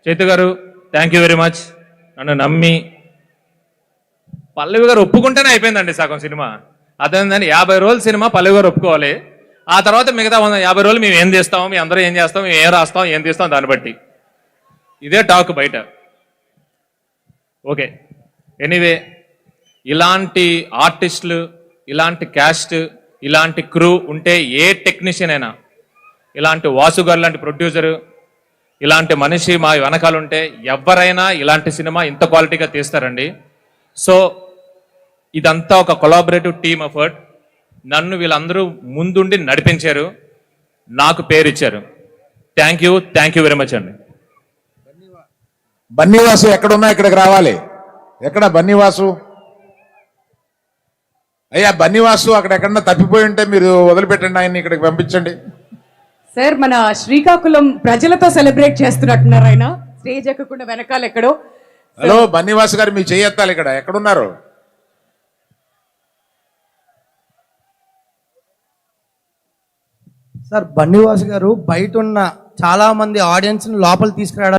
చైతు గారు thank you very much. నన్ను నమ్మి పల్లవి గారు ఒప్పుకుంటేనే అయిపోయిందండి సగం సినిమా. అదేంటంటే 50 రోజుల సినిమా పల్లవి గారు ఒప్పుకోవాలి. ఆ తర్వాత మిగతా 50 రోజులు మేము ఏం తీస్తాం, మీ అందరూ ఏం చేస్తాం, మేము ఏం రాస్తాం, ఏం తీస్తాం దాన్ని బట్టి. ఇదే టాక్ బయట. ఓకే, ఎనీవే, ఇలాంటి ఆర్టిస్టులు, ఇలాంటి క్యాస్ట్, ఇలాంటి క్రూ ఉంటే ఏ టెక్నీషియన్ అయినా, ఇలాంటి వాసు గారు లాంటి ప్రొడ్యూసరు, ఇలాంటి మనిషి మా వెనకాల ఉంటే ఎవరైనా ఇలాంటి సినిమా ఇంత క్వాలిటీగా తీస్తారండి. సో ఇదంతా ఒక కొలాబరేటివ్ టీమ్ ఎఫర్ట్. నన్ను వీళ్ళందరూ ముందుండి నడిపించారు, నాకు పేరు ఇచ్చారు. థ్యాంక్ యూ వెరీ మచ్ అండి. బన్నీవాసు ఎక్కడున్నా ఇక్కడికి రావాలి. ఎక్కడ బన్నీవాసు? అయ్యా బన్నీవాసు అక్కడ ఎక్కడన్నా తప్పిపోయి ఉంటే మీరు వదిలిపెట్టండి, ఆయన్ని ఇక్కడికి పంపించండి. సార్, మన శ్రీకాకుళం ప్రజలతో సెలబ్రేట్ చేస్తున్నట్టున్నారు. ఆయన స్టేజ్ ఎక్కకుండా వెనకాల ఎక్కడో. హలో బన్నీవాసు గారు, మీ చెయ్యెత్తాలి. ఇక్కడ ఎక్కడున్నారు? సార్, బన్నీవాసు గారు బయట ఉన్న చాలా మంది ఆడియన్స్ లోపల తీసుకురావడానికి